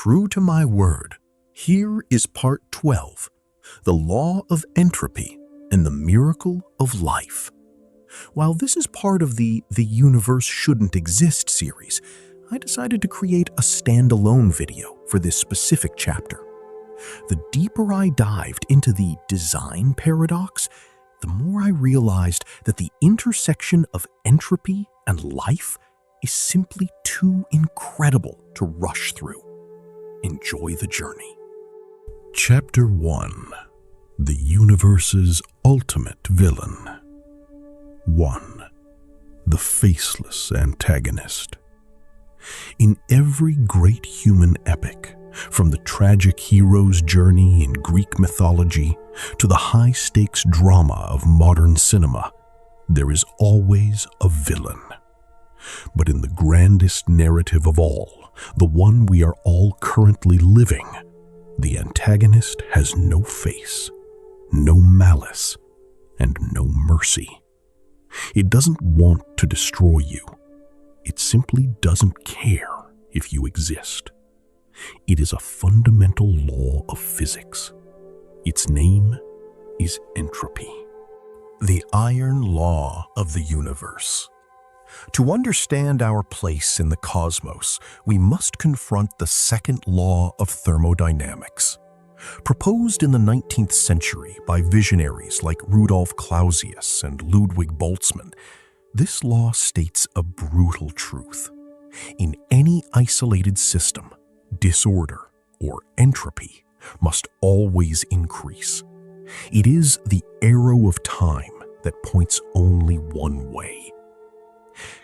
True to my word, here is part 12, the Law of Entropy and the Miracle of Life. While this is part of the Universe Shouldn't Exist series, I decided to create a standalone video for this specific chapter. The deeper I dived into the design paradox, the more I realized that the intersection of entropy and life is simply too incredible to rush through. Enjoy the journey. Chapter 1. The Universe's Ultimate Villain. 1. The Faceless Antagonist. In every great human epic, from the tragic hero's journey in Greek mythology to the high-stakes drama of modern cinema, there is always a villain. But in the grandest narrative of all, the one we are all currently living, the antagonist has no face, no malice, and no mercy. It doesn't want to destroy you. It simply doesn't care if you exist. It is a fundamental law of physics. Its name is entropy. The iron law of the universe. To understand our place in the cosmos, we must confront the Second Law of Thermodynamics. Proposed in the 19th century by visionaries like Rudolf Clausius and Ludwig Boltzmann, this law states a brutal truth. In any isolated system, disorder, or entropy, must always increase. It is the arrow of time that points only one way.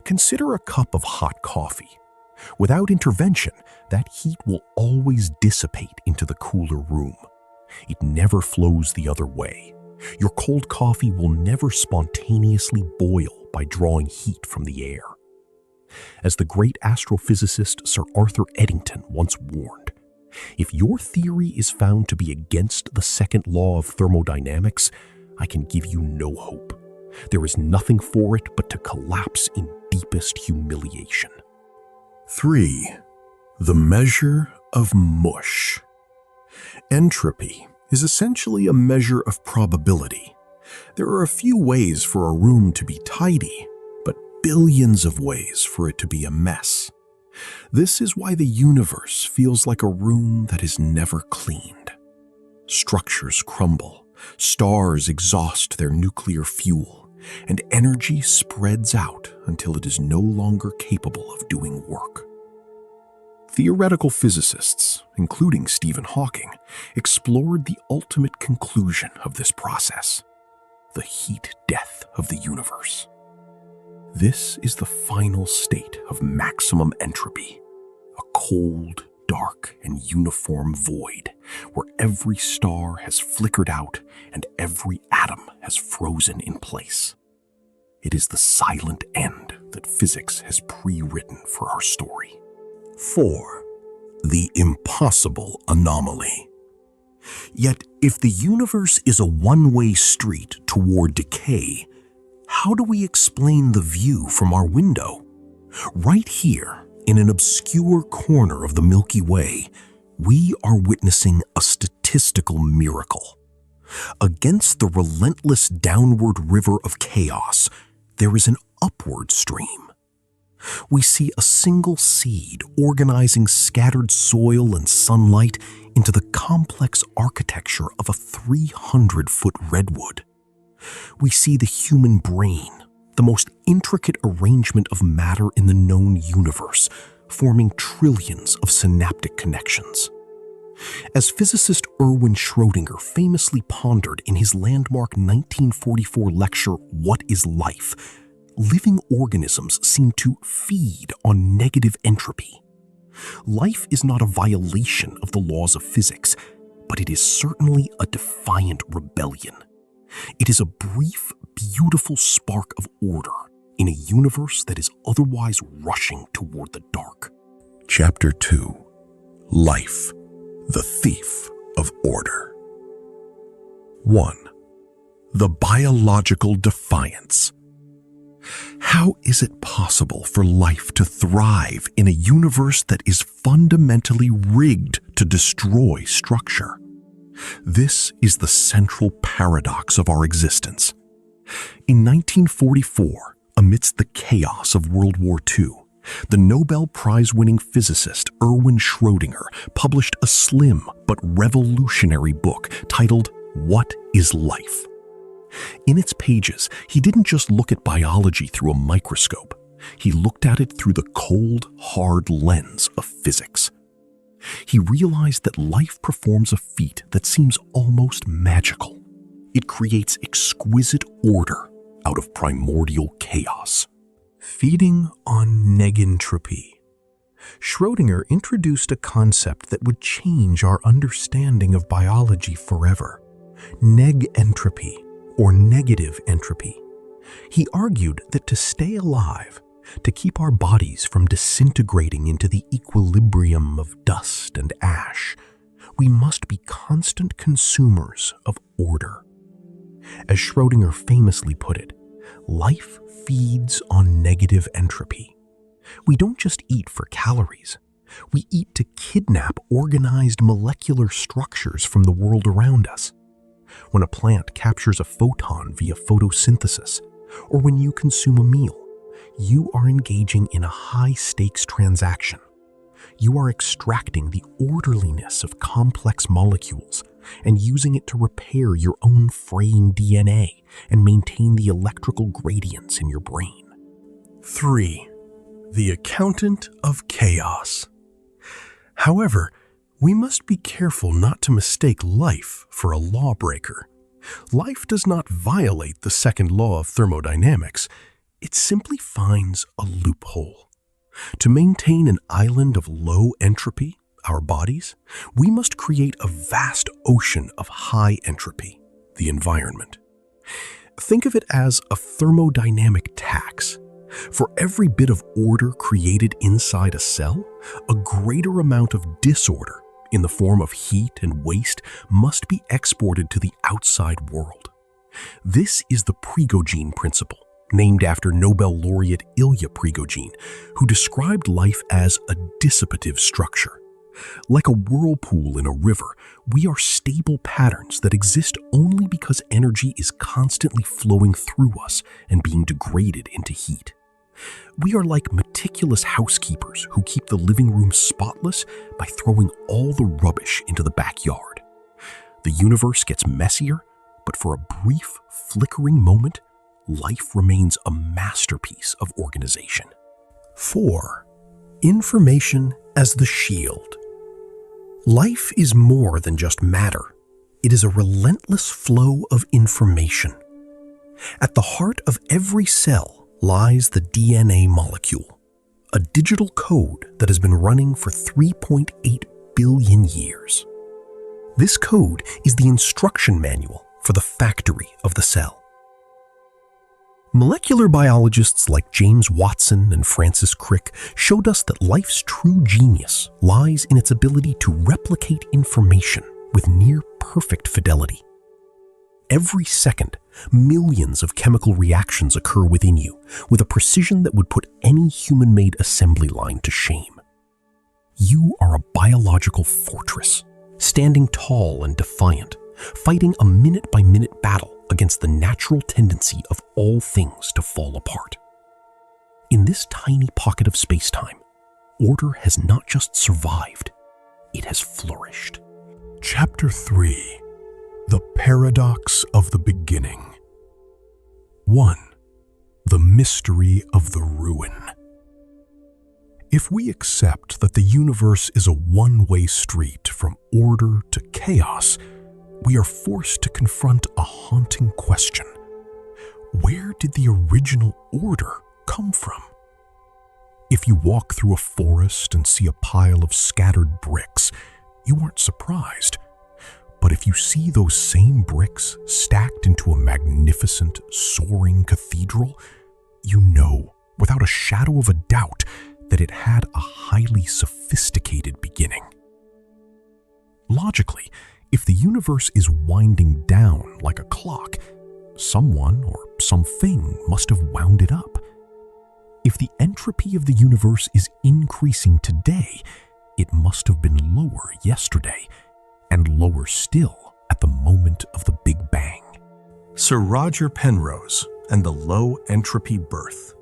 Consider a cup of hot coffee. Without intervention, that heat will always dissipate into the cooler room. It never flows the other way. Your cold coffee will never spontaneously boil by drawing heat from the air. As the great astrophysicist Sir Arthur Eddington once warned, if your theory is found to be against the second law of thermodynamics, I can give you no hope. There is nothing for it but to collapse in deepest humiliation. 3. The measure of Mush. Entropy is essentially a measure of probability. There are a few ways for a room to be tidy, but billions of ways for it to be a mess. This is why the universe feels like a room that is never cleaned. Structures crumble, stars exhaust their nuclear fuel, and energy spreads out until it is no longer capable of doing work. Theoretical physicists, including Stephen Hawking, explored the ultimate conclusion of this process: the heat death of the universe. This is the final state of maximum entropy, a cold, dark, and uniform void where every star has flickered out and every atom has frozen in place. It is the silent end that physics has pre-written for our story. 4. The impossible anomaly. Yet, if the universe is a one-way street toward decay, how do we explain the view from our window? Right here, in an obscure corner of the Milky Way, we are witnessing a statistical miracle. Against the relentless downward river of chaos, there is an upward stream. We see a single seed organizing scattered soil and sunlight into the complex architecture of a 300-foot redwood. We see the human brain, the most intricate arrangement of matter in the known universe, forming trillions of synaptic connections. As physicist Erwin Schrödinger famously pondered in his landmark 1944 lecture, What is Life?, living organisms seem to feed on negative entropy. Life is not a violation of the laws of physics, but it is certainly a defiant rebellion. It is a brief, beautiful spark of order in a universe that is otherwise rushing toward the dark. Chapter 2. Life, the Thief of Order. 1. The biological defiance. How is it possible for life to thrive in a universe that is fundamentally rigged to destroy structure? This is the central paradox of our existence. In 1944, amidst the chaos of World War II, the Nobel Prize-winning physicist Erwin Schrödinger published a slim but revolutionary book titled What is Life? In its pages, he didn't just look at biology through a microscope. He looked at it through the cold, hard lens of physics. He realized that life performs a feat that seems almost magical. It creates exquisite order out of primordial chaos. Feeding on negentropy. Schrödinger introduced a concept that would change our understanding of biology forever: negentropy, or negative entropy. He argued that to stay alive, to keep our bodies from disintegrating into the equilibrium of dust and ash, we must be constant consumers of order. As Schrödinger famously put it, life feeds on negative entropy. We don't just eat for calories. We eat to kidnap organized molecular structures from the world around us. When a plant captures a photon via photosynthesis, or when you consume a meal, you are engaging in a high-stakes transaction. You are extracting the orderliness of complex molecules and using it to repair your own fraying DNA and maintain the electrical gradients in your brain. 3. The accountant of chaos. However, we must be careful not to mistake life for a lawbreaker. Life does not violate the second law of thermodynamics. It simply finds a loophole. To maintain an island of low entropy, our bodies, we must create a vast ocean of high entropy, the environment. Think of it as a thermodynamic tax. For every bit of order created inside a cell, a greater amount of disorder in the form of heat and waste must be exported to the outside world. This is the Prigogine principle, named after Nobel laureate Ilya Prigogine, who described life as a dissipative structure. Like a whirlpool in a river, we are stable patterns that exist only because energy is constantly flowing through us and being degraded into heat. We are like meticulous housekeepers who keep the living room spotless by throwing all the rubbish into the backyard. The universe gets messier, but for a brief, flickering moment, life remains a masterpiece of organization. 4. Information as the shield. Life is more than just matter. It is a relentless flow of information. At the heart of every cell lies the DNA molecule, a digital code that has been running for 3.8 billion years. This code is the instruction manual for the factory of the cell. Molecular biologists like James Watson and Francis Crick showed us that life's true genius lies in its ability to replicate information with near-perfect fidelity. Every second, millions of chemical reactions occur within you with a precision that would put any human-made assembly line to shame. You are a biological fortress, standing tall and defiant, fighting a minute-by-minute battle against the natural tendency of all things to fall apart. In this tiny pocket of space-time, order has not just survived, it has flourished. Chapter 3. The Paradox of the Beginning. 1. The Mystery of the Ruin. If we accept that the universe is a one-way street from order to chaos, we are forced to confront a haunting question. Where did the original order come from? If you walk through a forest and see a pile of scattered bricks, you aren't surprised. But if you see those same bricks stacked into a magnificent, soaring cathedral, you know, without a shadow of a doubt, that it had a highly sophisticated beginning. Logically, if the universe is winding down like a clock, someone or something must have wound it up. If the entropy of the universe is increasing today, it must have been lower yesterday, and lower still at the moment of the Big Bang. Sir Roger Penrose and the low entropy birth.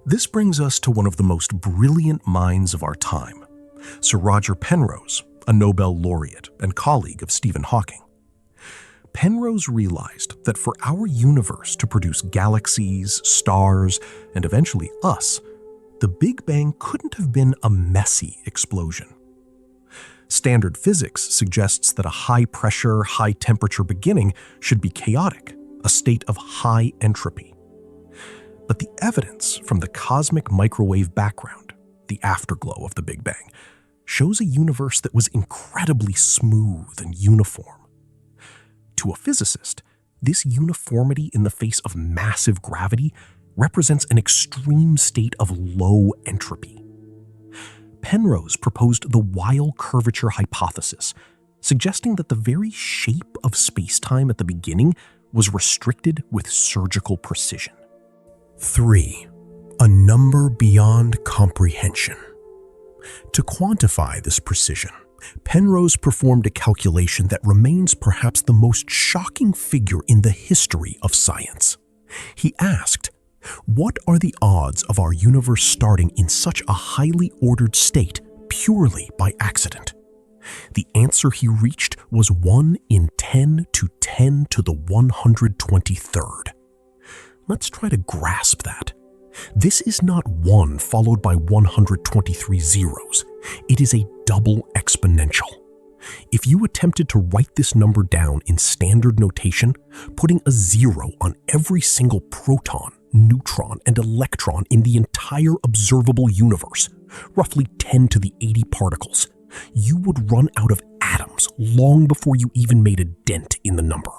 This brings us to one of the most brilliant minds of our time, Sir Roger Penrose, a Nobel laureate and colleague of Stephen Hawking. Penrose realized that for our universe to produce galaxies, stars, and eventually us, the Big Bang couldn't have been a messy explosion. Standard physics suggests that a high-pressure, high-temperature beginning should be chaotic, a state of high entropy. But the evidence from the cosmic microwave background, the afterglow of the Big Bang, shows a universe that was incredibly smooth and uniform. To a physicist, this uniformity in the face of massive gravity represents an extreme state of low entropy. Penrose proposed the Weyl curvature hypothesis, suggesting that the very shape of space-time at the beginning was restricted with surgical precision. 3. A number beyond comprehension. To quantify this precision, Penrose performed a calculation that remains perhaps the most shocking figure in the history of science. He asked, what are the odds of our universe starting in such a highly ordered state purely by accident? The answer he reached was 1 in 10 to 10 to the 123rd. Let's try to grasp that. This is not 1 followed by 123 zeros. It is a double exponential. If you attempted to write this number down in standard notation, putting a 0 on every single proton, neutron, and electron in the entire observable universe, roughly 10 to the 80 particles, you would run out of atoms long before you even made a dent in the number.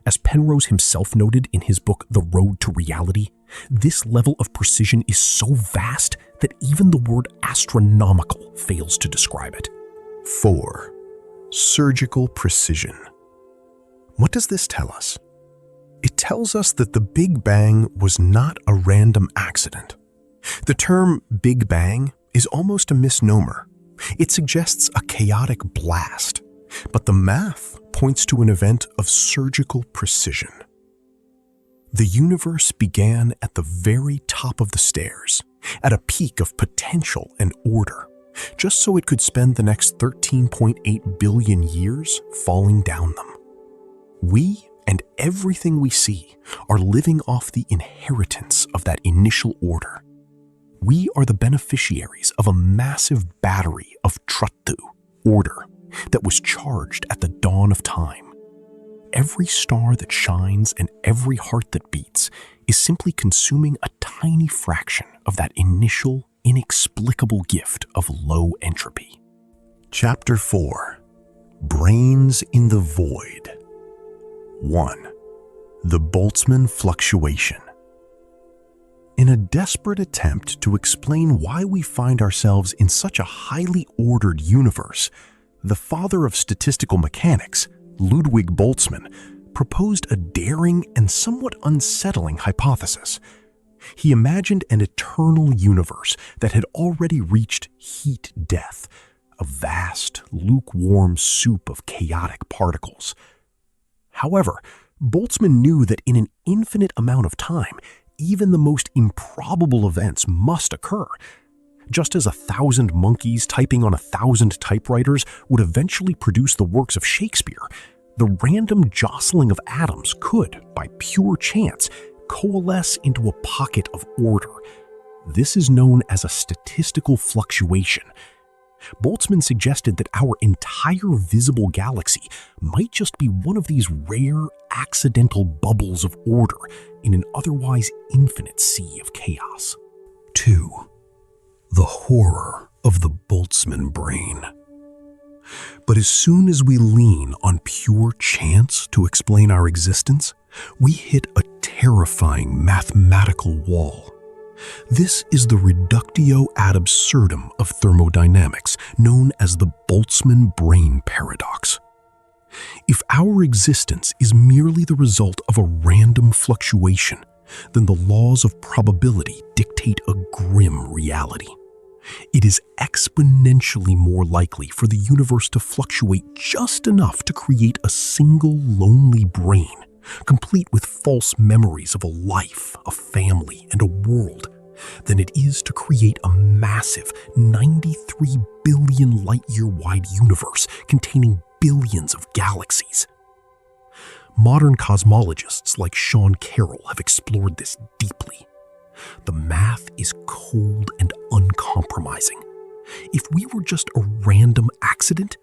As Penrose himself noted in his book The Road to Reality, this level of precision is so vast that even the word astronomical fails to describe it. 4. Surgical precision. What does this tell us? It tells us that the Big Bang was not a random accident. The term Big Bang is almost a misnomer. It suggests a chaotic blast, but the math points to an event of surgical precision. The universe began at the very top of the stairs, at a peak of potential and order, just so it could spend the next 13.8 billion years falling down them. We and everything we see are living off the inheritance of that initial order. We are the beneficiaries of a massive battery of Truthu, order, that was charged at the dawn of time. Every star that shines and every heart that beats is simply consuming a tiny fraction of that initial, inexplicable gift of low entropy. Chapter 4. Brains in the Void. 1. The Boltzmann fluctuation. In a desperate attempt to explain why we find ourselves in such a highly ordered universe, the father of statistical mechanics, Ludwig Boltzmann, proposed a daring and somewhat unsettling hypothesis. He imagined an eternal universe that had already reached heat death, a vast, lukewarm soup of chaotic particles. However, Boltzmann knew that in an infinite amount of time, even the most improbable events must occur. Just as 1,000 monkeys typing on 1,000 typewriters would eventually produce the works of Shakespeare, the random jostling of atoms could, by pure chance, coalesce into a pocket of order. This is known as a statistical fluctuation. Boltzmann suggested that our entire visible galaxy might just be one of these rare, accidental bubbles of order in an otherwise infinite sea of chaos. 2. The horror of the Boltzmann brain. But as soon as we lean on pure chance to explain our existence, we hit a terrifying mathematical wall. This is the reductio ad absurdum of thermodynamics, known as the Boltzmann brain paradox. If our existence is merely the result of a random fluctuation, then the laws of probability dictate a grim reality. It is exponentially more likely for the universe to fluctuate just enough to create a single lonely brain, complete with false memories of a life, a family, and a world, than it is to create a massive 93 billion light-year-wide universe containing billions of galaxies. Modern cosmologists like Sean Carroll have explored this deeply. The math is cold and uncompromising. If we were just a random accident,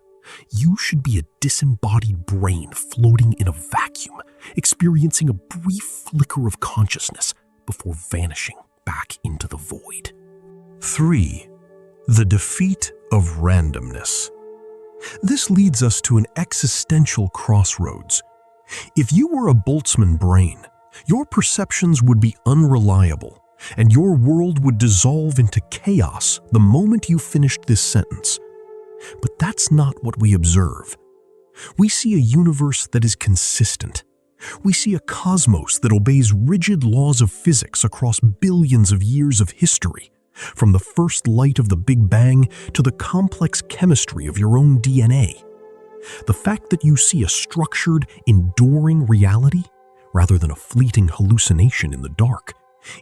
you should be a disembodied brain floating in a vacuum, experiencing a brief flicker of consciousness before vanishing back into the void. 3. The defeat of randomness. This leads us to an existential crossroads. If you were a Boltzmann brain, your perceptions would be unreliable, and your world would dissolve into chaos the moment you finished this sentence. But that's not what we observe. We see a universe that is consistent. We see a cosmos that obeys rigid laws of physics across billions of years of history, from the first light of the Big Bang to the complex chemistry of your own DNA. The fact that you see a structured, enduring reality, rather than a fleeting hallucination in the dark,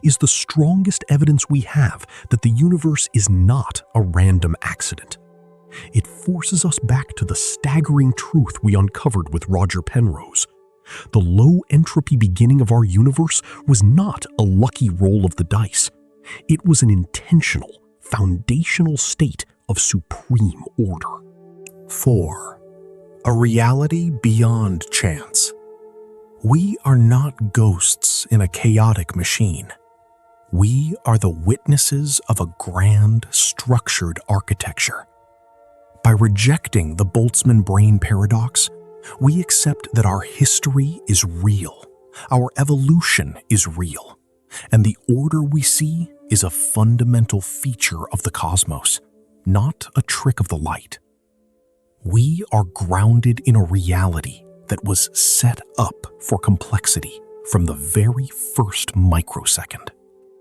is the strongest evidence we have that the universe is not a random accident. It forces us back to the staggering truth we uncovered with Roger Penrose. The low-entropy beginning of our universe was not a lucky roll of the dice. It was an intentional, foundational state of supreme order. 4. A reality beyond chance. We are not ghosts in a chaotic machine. We are the witnesses of a grand, structured architecture. By rejecting the Boltzmann brain paradox, we accept that our history is real, our evolution is real, and the order we see is a fundamental feature of the cosmos, not a trick of the light. We are grounded in a reality that was set up for complexity from the very first microsecond.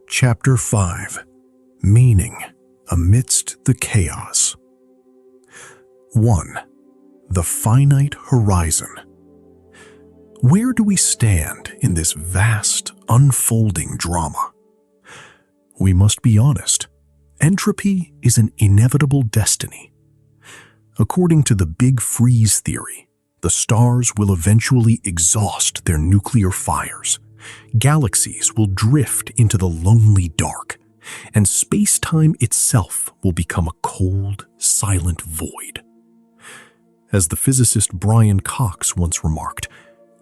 Chapter 5. Meaning amidst the chaos. 1. The finite horizon. Where do we stand in this vast, unfolding drama? We must be honest. Entropy is an inevitable destiny. According to the Big Freeze theory, the stars will eventually exhaust their nuclear fires, galaxies will drift into the lonely dark, and space-time itself will become a cold, silent void. As the physicist Brian Cox once remarked,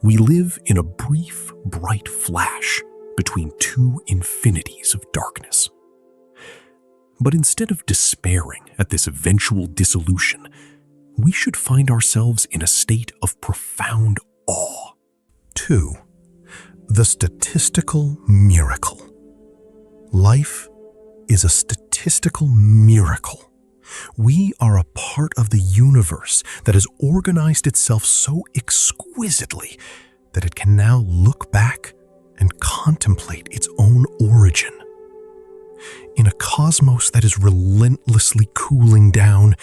we live in a brief, bright flash between two infinities of darkness. But instead of despairing at this eventual dissolution, we should find ourselves in a state of profound awe. 2. The statistical miracle. Life is a statistical miracle. We are a part of the universe that has organized itself so exquisitely that it can now look back and contemplate its own origin. In a cosmos that is relentlessly cooling down,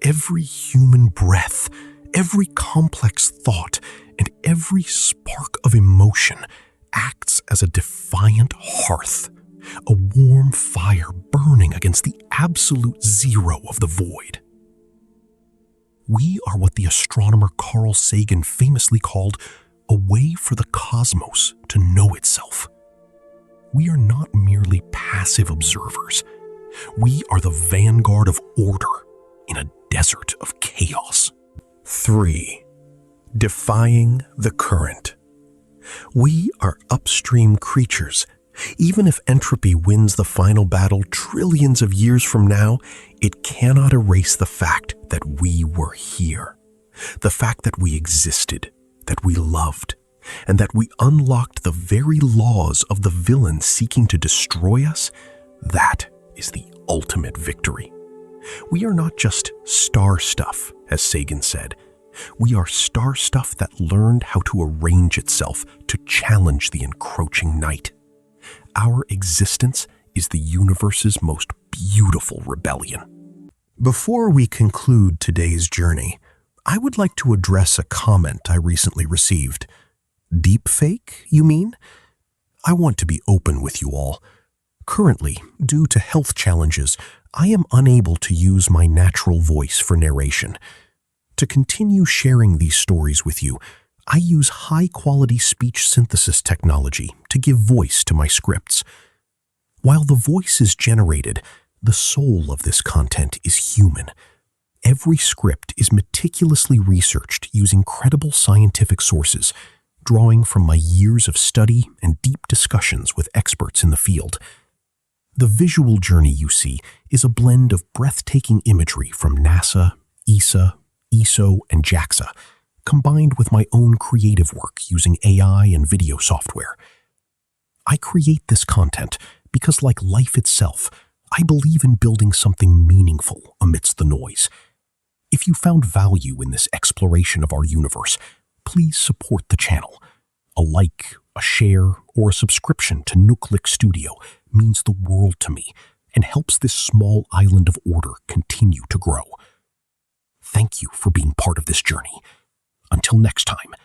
every human breath, every complex thought, and every spark of emotion acts as a defiant hearth, a warm fire burning against the absolute zero of the void. We are what the astronomer Carl Sagan famously called a way for the cosmos to know itself. We are not merely passive observers. We are the vanguard of order in a desert of chaos. 3. Defying the current. We are upstream creatures. Even if entropy wins the final battle trillions of years from now, it cannot erase the fact that we were here. The fact that we existed, that we loved, and that we unlocked the very laws of the villain seeking to destroy us. That is the ultimate victory. We are not just star stuff, as Sagan said. We are star stuff that learned how to arrange itself to challenge the encroaching night. our existence is the universe's most beautiful rebellion. Before we conclude today's journey, I would like to address a comment I recently received. Deepfake, you mean? I want to be open with you all. Currently, due to health challenges, I am unable to use my natural voice for narration. To continue sharing these stories with you, I use high-quality speech synthesis technology to give voice to my scripts. While the voice is generated, the soul of this content is human. Every script is meticulously researched using credible scientific sources, drawing from my years of study and deep discussions with experts in the field. The visual journey you see is a blend of breathtaking imagery from NASA, ESA, ESO, and JAXA, combined with my own creative work using AI and video software. I create this content because, like life itself, I believe in building something meaningful amidst the noise. If you found value in this exploration of our universe, please support the channel. A like, a share, or a subscription to Nuclick Studio means the world to me and helps this small island of order continue to grow. Thank you for being part of this journey. Until next time,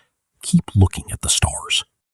keep looking at the stars.